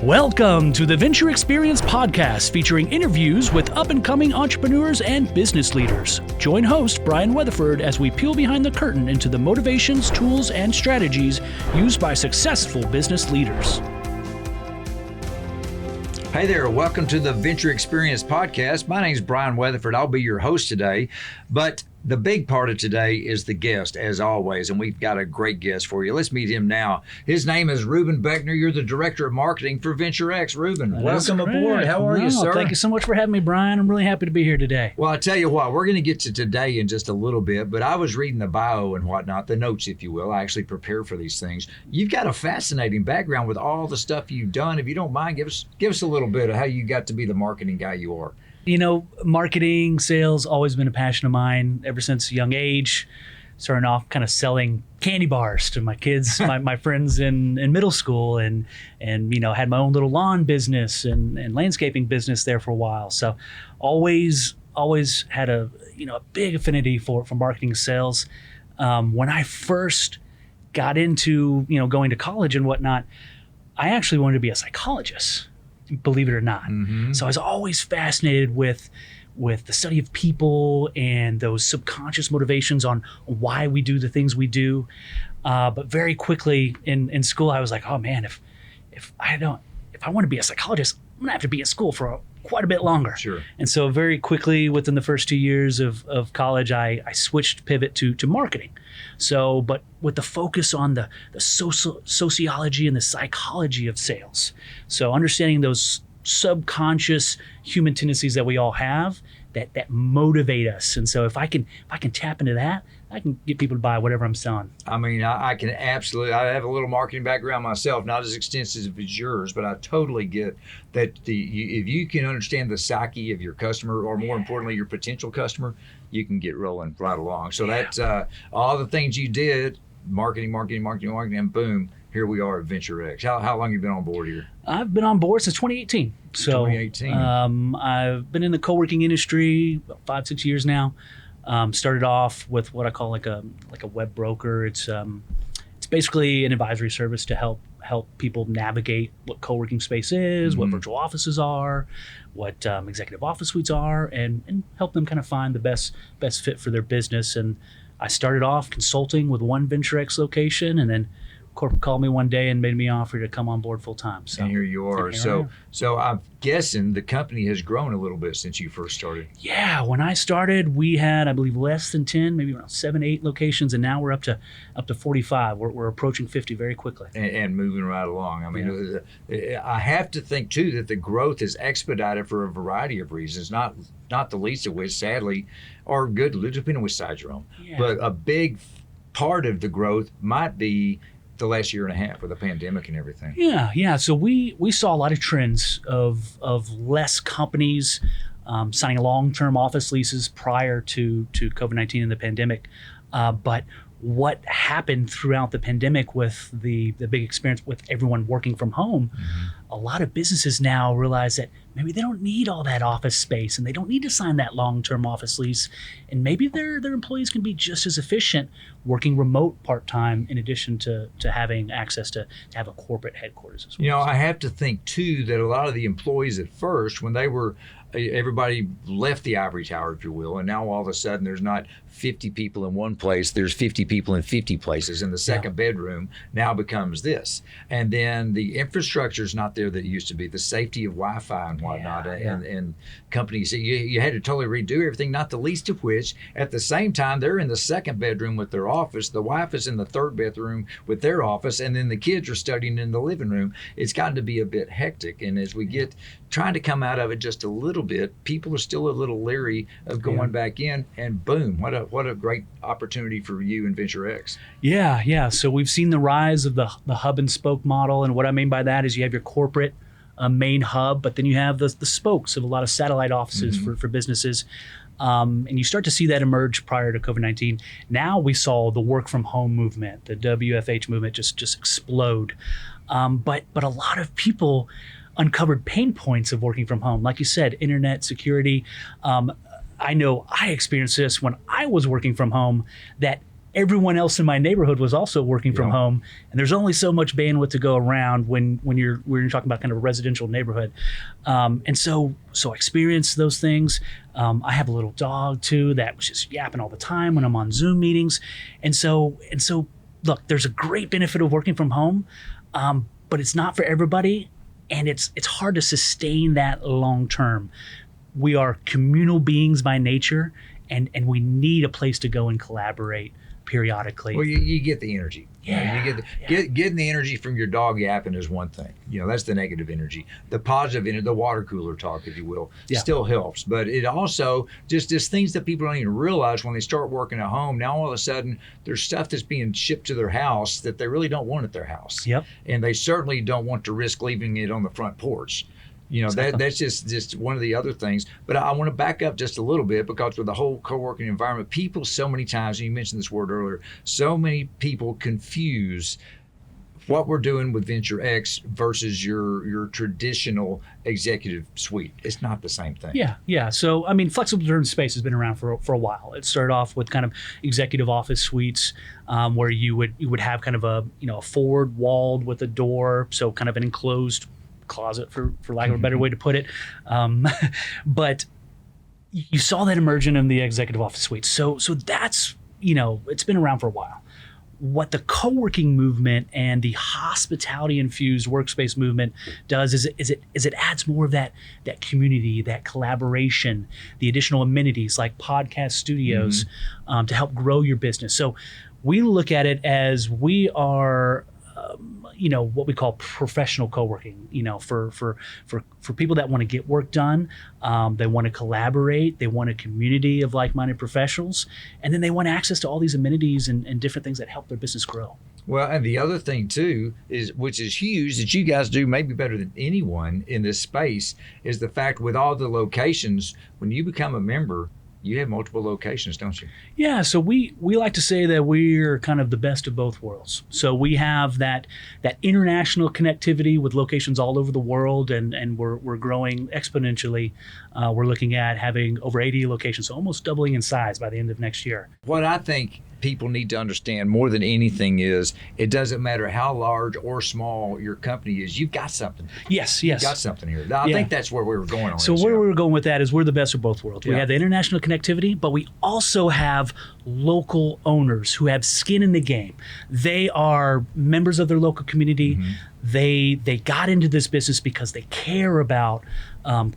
Welcome to the Venture Xperience podcast, featuring interviews with up-and-coming entrepreneurs and business leaders. Join host Brian Weatherford as we peel behind the curtain into the motivations, tools, and strategies used by successful business leaders. Hey there, welcome to the Venture Xperience podcast. My name is Brian Weatherford. I'll be your host today, but the big part of today is the guest, as always, and we've got a great guest for you. Let's meet him now. His name is Rubin Beckner. You're the Director of Marketing for Venture X. Rubin, welcome aboard. How are you, sir? Thank you so much for having me, Brian. I'm really happy to be here today. Well, I tell you what, we're going to get to today in just a little bit, but I was reading the bio and whatnot, the notes, if you will. I actually prepare for these things. You've got a fascinating background with all the stuff you've done. If you don't mind, give us a little bit of how you got to be the marketing guy you are. You know, marketing, sales, always been a passion of mine ever since a young age. Starting off kind of selling candy bars to my kids, my friends in middle school, and you know, had my own little lawn business and landscaping business there for a while. So always had a big affinity for marketing and sales. When I first got into going to college and whatnot, I actually wanted to be a psychologist, believe it or not. Mm-hmm. So I was always fascinated with the study of people and those subconscious motivations on why we do the things we do. But very quickly in school, I was like, oh man, if I want to be a psychologist, I'm gonna have to be in school for quite a bit longer. Sure. And so very quickly, within the first 2 years of college, I switched pivot to marketing. So, but with the focus on the sociology and the psychology of sales. So understanding those subconscious human tendencies that we all have that motivate us. And so if I can tap into that, I can get people to buy whatever I'm selling. I mean, I can absolutely, I have a little marketing background myself, not as extensive as yours, but I totally get that if you can understand the psyche of your customer, or more importantly, your potential customer, you can get rolling right along. So that's all the things you did, marketing, and boom, here we are at Venture X. How long have you been on board here? I've been on board since 2018. So 2018. I've been in the co-working industry about 5-6 years now. Started off with what I call like a web broker. It's basically an advisory service to help people navigate what co-working space is, what virtual offices are, what executive office suites are, and help them kind of find the best fit for their business. And I started off consulting with one Venture X location, and then corporate called me one day and made me an offer to come on board full time. So, and here you are. So I'm guessing the company has grown a little bit since you first started. Yeah, when I started, we had, I believe, less than 10, maybe around 7, 8 locations, and now we're up to 45. We're approaching 50 very quickly. And moving right along. I mean, I have to think too that the growth is expedited for a variety of reasons, not the least of which, sadly, are good, depending on which side you're on. Yeah. But a big part of the growth might be the last year and a half with the pandemic and everything. Yeah. So we saw a lot of trends of less companies signing long-term office leases prior to COVID-19 and the pandemic. But what happened throughout the pandemic with the big experience with everyone working from home, a lot of businesses now realize that maybe they don't need all that office space and they don't need to sign that long-term office lease. And maybe their employees can be just as efficient working remote part-time in addition to having access to have a corporate headquarters as well. I have to think too that a lot of the employees at first, when everybody left the ivory tower, if you will, and now all of a sudden there's not 50 people in one place, there's 50 people in 50 places, and the second bedroom now becomes this. And then the infrastructure is not there that it used to be, the safety of Wi-Fi and whatnot, and companies, you had to totally redo everything, not the least of which, at the same time, they're in the second bedroom with their office, the wife is in the third bedroom with their office, and then the kids are studying in the living room. It's gotten to be a bit hectic, and as we get trying to come out of it just a little bit, people are still a little leery of going back in, and boom, what a great opportunity for you and Venture X. Yeah. So we've seen the rise of the hub and spoke model, and what I mean by that is you have your corporate main hub, but then you have the spokes of a lot of satellite offices for businesses. And you start to see that emerge prior to COVID-19. Now we saw the work from home movement, the WFH movement just explode. But a lot of people uncovered pain points of working from home. Like you said, internet security. I know I experienced this when I was working from home, that everyone else in my neighborhood was also working from Yeah. home, and there's only so much bandwidth to go around when you're talking about kind of a residential neighborhood. And so I experienced those things. I have a little dog too that was just yapping all the time when I'm on Zoom meetings. And so look, there's a great benefit of working from home, but it's not for everybody, and it's hard to sustain that long term. We are communal beings by nature, and we need a place to go and collaborate periodically. Well, you get the energy. Yeah, You get getting the energy from your dog yapping is one thing. That's the negative energy. The positive energy, the water cooler talk, if you will, still helps. But it also just things that people don't even realize when they start working at home. Now all of a sudden there's stuff that's being shipped to their house that they really don't want at their house. Yep. And they certainly don't want to risk leaving it on the front porch. Exactly. That's just one of the other things. But I want to back up just a little bit, because with the whole co-working environment, people so many times, and you mentioned this word earlier, so many people confuse what we're doing with Venture X versus your traditional executive suite. It's not the same thing. Yeah. So, I mean, flexible term space has been around for a while. It started off with kind of executive office suites, where you would have kind of a forward walled with a door, so kind of an enclosed closet, for lack of a better way to put it. But you saw that emerging in the executive office suite. So that's, it's been around for a while. What the co-working movement and the hospitality infused workspace movement does is it adds more of that community, that collaboration, the additional amenities like podcast studios, to help grow your business. So we look at it as we are what we call professional co-working, for people that want to get work done. They want to collaborate. They want a community of like-minded professionals. And then they want access to all these amenities and different things that help their business grow. Well, and the other thing too is, which is huge, that you guys do maybe better than anyone in this space, is the fact with all the locations, when you become a member, you have multiple locations, don't you? Yeah, so we like to say that we're kind of the best of both worlds. So we have that international connectivity with locations all over the world, and we're growing exponentially. We're looking at having over 80 locations, so almost doubling in size by the end of next year. What I think people need to understand more than anything is, it doesn't matter how large or small your company is, you've got something. Yes. You've got something here. I think that's where we were going on. So where we were going with that is we're the best of both worlds. We have the international connectivity, but we also have local owners who have skin in the game. They are members of their local community. They got into this business because they care about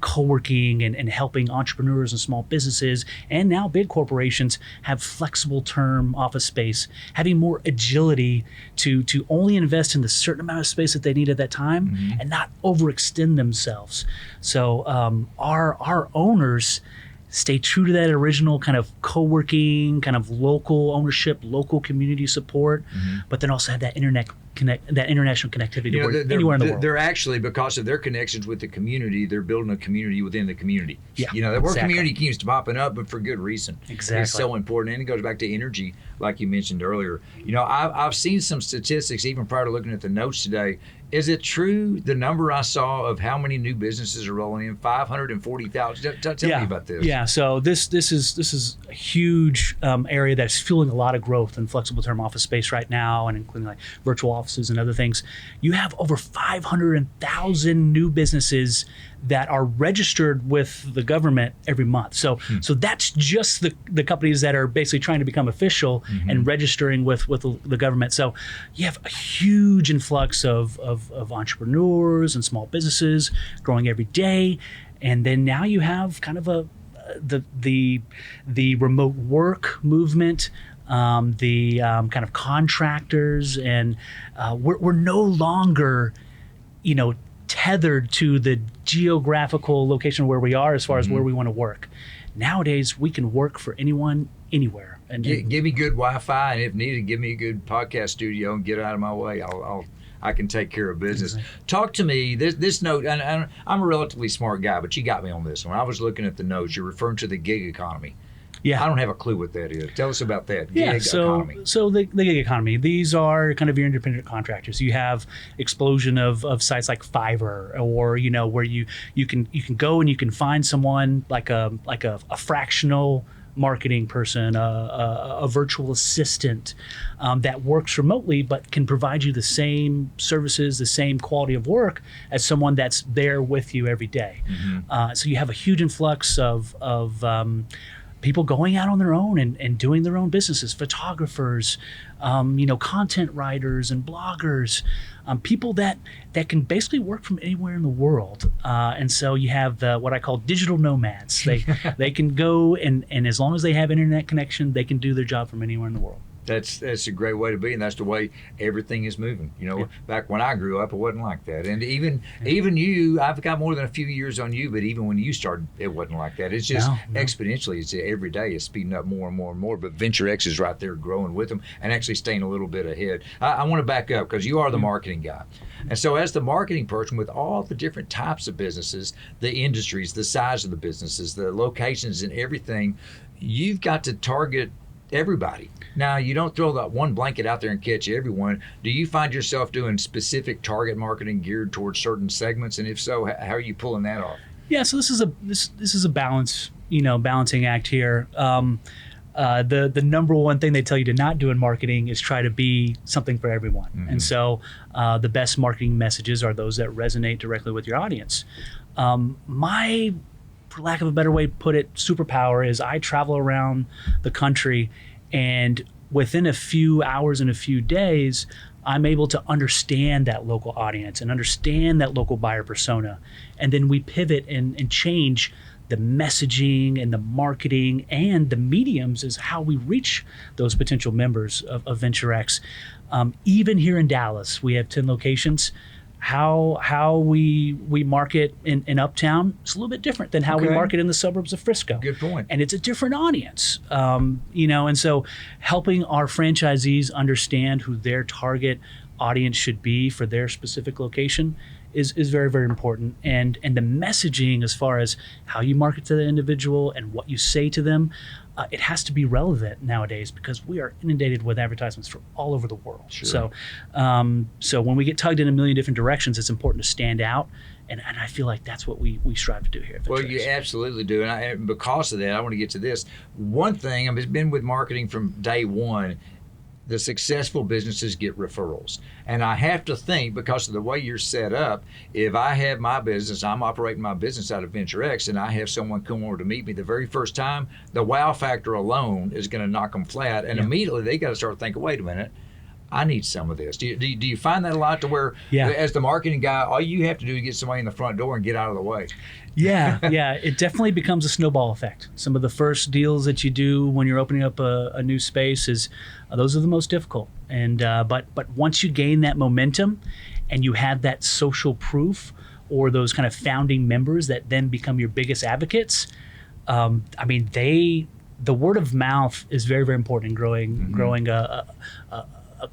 co-working and helping entrepreneurs and small businesses, and now big corporations, have flexible term office space, having more agility to only invest in the certain amount of space that they need at that time, and not overextend themselves. So our owners stay true to that original kind of co-working, kind of local ownership, local community support, but then also have that international connectivity to anywhere in the world. They're actually, because of their connections with the community, they're building a community within the community. Yeah, that word community keeps popping up, but for good reason. Exactly. It's so important, and it goes back to energy, like you mentioned earlier. I've seen some statistics even prior to looking at the notes today. Is it true, the number I saw of how many new businesses are rolling in, 540,000? Tell me about this. Yeah, so this is a huge area that's fueling a lot of growth in flexible term office space right now, and including like virtual offices and other things. You have over 500,000 new businesses that are registered with the government every month. So that's just the companies that are basically trying to become official and registering with the government. So you have a huge influx of entrepreneurs and small businesses growing every day. And then now you have kind of the remote work movement, the kind of contractors, and we're no longer, tethered to the geographical location where we are as far as where we want to work. Nowadays, we can work for anyone, anywhere. And give me good Wi-Fi, and if needed, give me a good podcast studio and get out of my way. I can take care of business. Exactly. Talk to me, this note, and I'm a relatively smart guy, but you got me on this one. I was looking at the notes. You're referring to the gig economy. Yeah. I don't have a clue what that is. Tell us about that. Gig economy. So the gig economy, these are kind of your independent contractors. You have explosion of sites like Fiverr, or where you can go and you can find someone like a fractional marketing person, a virtual assistant that works remotely but can provide you the same services, the same quality of work as someone that's there with you every day. So you have a huge influx of people going out on their own and doing their own businesses, photographers, content writers and bloggers, people that can basically work from anywhere in the world. And so you have what I call digital nomads. They can go and as long as they have internet connection, they can do their job from anywhere in the world. That's a great way to be, and that's the way everything is moving. Back when I grew up, it wasn't like that. And even you, I've got more than a few years on you, but even when you started, it wasn't like that. It's just exponentially. It's every day it's speeding up more and more and more. But Venture X is right there growing with them and actually staying a little bit ahead. I want to back up because you are the marketing guy. And so as the marketing person with all the different types of businesses, the industries, the size of the businesses, the locations and everything, you've got to target everybody. Now, you don't throw that one blanket out there and catch everyone. Do you find yourself doing specific target marketing geared towards certain segments? And if so, how are you pulling that off? Yeah, so this is a balance, balancing act here. The number one thing they tell you to not do in marketing is try to be something for everyone. And so the best marketing messages are those that resonate directly with your audience. My, for lack of a better way to put it, superpower is I travel around the country, and within a few hours and a few days, I'm able to understand that local audience and understand that local buyer persona. And then we pivot and change the messaging and the marketing and the mediums is how we reach those potential members of Venture X. Even here in Dallas, we have 10 locations. How we market in Uptown is a little bit different than how we market in the suburbs of Frisco. Good point. And it's a different audience, and so helping our franchisees understand who their target audience should be for their specific location is very, very important. And the messaging as far as how you market to the individual and what you say to them, it has to be relevant nowadays because we are inundated with advertisements from all over the world. Sure. So when we get tugged in a million different directions, it's important to stand out. And I feel like that's what we strive to do here at Venture X. Well, you absolutely do. And because of that, I want to get to this. One thing, I've been with marketing from day one, the successful businesses get referrals. And I have to think, because of the way you're set up, if I have my business, I'm operating my business out of Venture X, and I have someone come over to meet me the very first time, the wow factor alone is going to knock them flat. And immediately they got to start thinking, wait a minute, I need some of this. Do you find that a lot to where, as the marketing guy, all you have to do is get somebody in the front door and get out of the way? Yeah, it definitely becomes a snowball effect. Some of the first deals that you do when you're opening up a new space those are the most difficult. And but once you gain that momentum, and you have that social proof, or those kind of founding members that then become your biggest advocates, the word of mouth is very, very important in growing a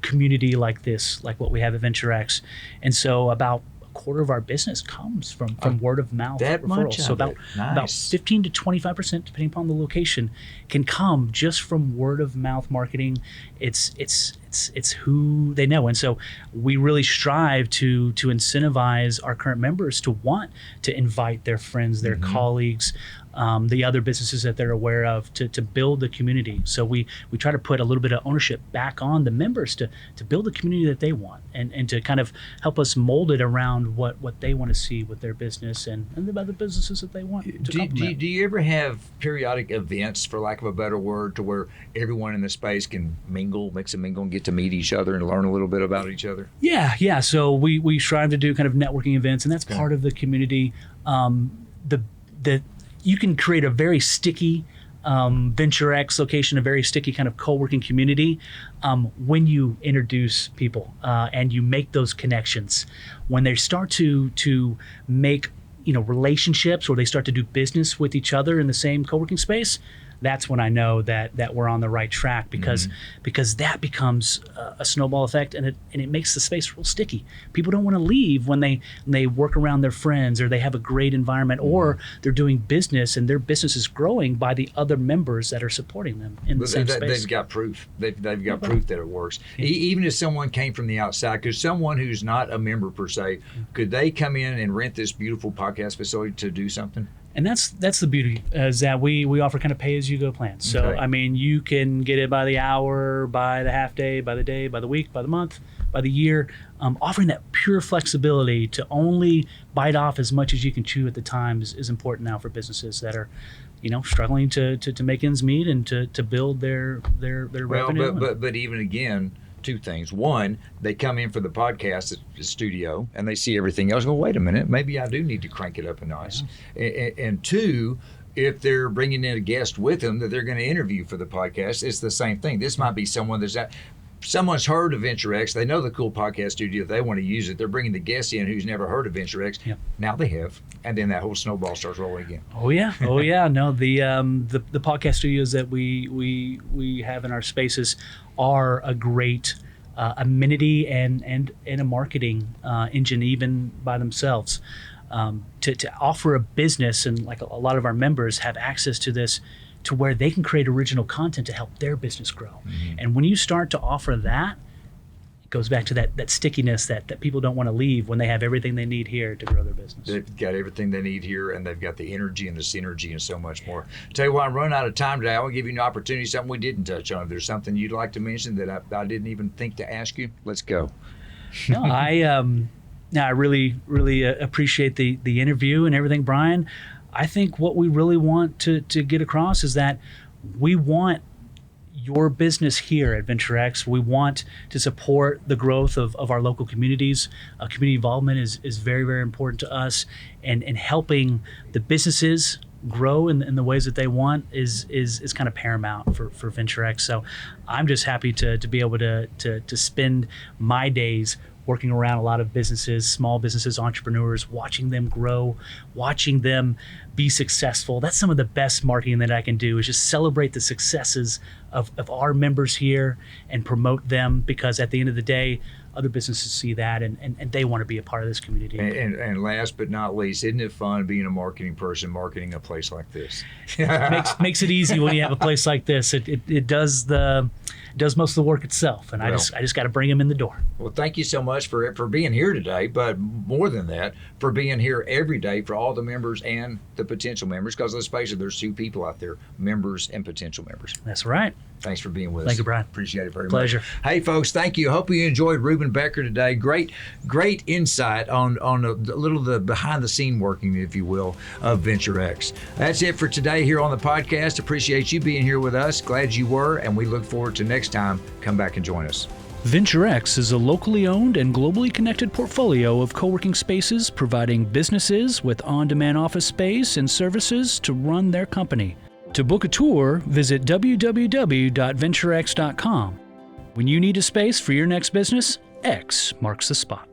community like this, like what we have at Venture X. And so about quarter of our business comes from word of mouth referrals. So about 15 to 25%, depending upon the location, can come just from word of mouth marketing. It's who they know. And so we really strive to incentivize our current members to want to invite their friends, their colleagues, the other businesses that they're aware of to build the community. So we try to put a little bit of ownership back on the members to build the community that they want and to kind of help us mold it around what they want to see with their business and the other businesses that they want to complement. Do you ever have periodic events, for lack of a better word, to where everyone in the space can mix and mingle and get to meet each other and learn a little bit about each other? Yeah. So we strive to do kind of networking events, and that's part of the community. You can create a very sticky Venture X location, a very sticky kind of co-working community when you introduce people and you make those connections. When they start to make relationships, or they start to do business with each other in the same co-working space, that's when I know that we're on the right track, because that becomes a snowball effect, and it makes the space real sticky. People don't want to leave when they work around their friends, or they have a great environment, or they're doing business and their business is growing by the other members that are supporting them in the same space. They've got proof. They've got proof that it works. Even if someone came from the outside, because someone who's not a member per se, could they come in and rent this beautiful podcast facility to do something? And that's the beauty, is that we offer kind of pay-as-you-go plans. So, Okay. I mean, you can get it by the hour, by the half day, by the week, by the month, by the year, offering that pure flexibility to only bite off as much as you can chew at the time is important now for businesses that are, struggling to make ends meet and to build their revenue. But even again, two things. One, they come in for the podcast studio and they see everything else. Go, wait a minute, maybe I do need to crank it up a notch. And two, if they're bringing in a guest with them that they're going to interview for the podcast, it's the same thing. This might be someone someone's heard of Venture X. They know the cool podcast studio. They want to use it. They're bringing the guest in who's never heard of Venture X. Yep. Now they have, and then that whole snowball starts rolling again. Oh yeah. No, the podcast studios that we have in our spaces are a great amenity and a marketing engine even by themselves. To offer a business, and like a lot of our members have access to this, to where they can create original content to help their business grow. Mm-hmm. And when you start to offer that, it goes back to that stickiness that people don't want to leave when they have everything they need here to grow their business. They've got everything they need here, and they've got the energy and the synergy and so much more. Tell you what, I'm running out of time today. I will give you an opportunity, something we didn't touch on. If there's something you'd like to mention that I didn't even think to ask you, let's go. No, I really, really appreciate the interview and everything, Brian. I think what we really want to get across is that we want your business here at Venture X. We want to support the growth of our local communities. Community involvement is very, very important to us, and helping the businesses grow in the ways that they want is kind of paramount for Venture X. So I'm just happy to be able to spend my days working around a lot of businesses, small businesses, entrepreneurs, watching them grow, watching them be successful. That's some of the best marketing that I can do, is just celebrate the successes of our members here and promote them, because at the end of the day, other businesses see that and they want to be a part of this community. And last but not least, isn't it fun being a marketing person, marketing a place like this? makes it easy when you have a place like this. It does most of the work itself, and I just got to bring them in the door. Well, thank you so much for being here today, but more than that, for being here every day for all the members and the potential members, because let's face it, there's two people out there, members and potential members. That's right. Thanks for being with us. Thank you, Brian. Appreciate it very Pleasure. much. Hey, folks, thank you. Hope you enjoyed Rubin Beckner today. Great insight on a little of the behind-the-scene working, if you will, of Venture X. That's it for today here on the podcast. Appreciate you being here with us. Glad you were, and we look forward to next time. Come back and join us. Venture X is a locally owned and globally connected portfolio of co-working spaces providing businesses with on-demand office space and services to run their company. To book a tour, visit www.venturex.com. When you need a space for your next business, X marks the spot.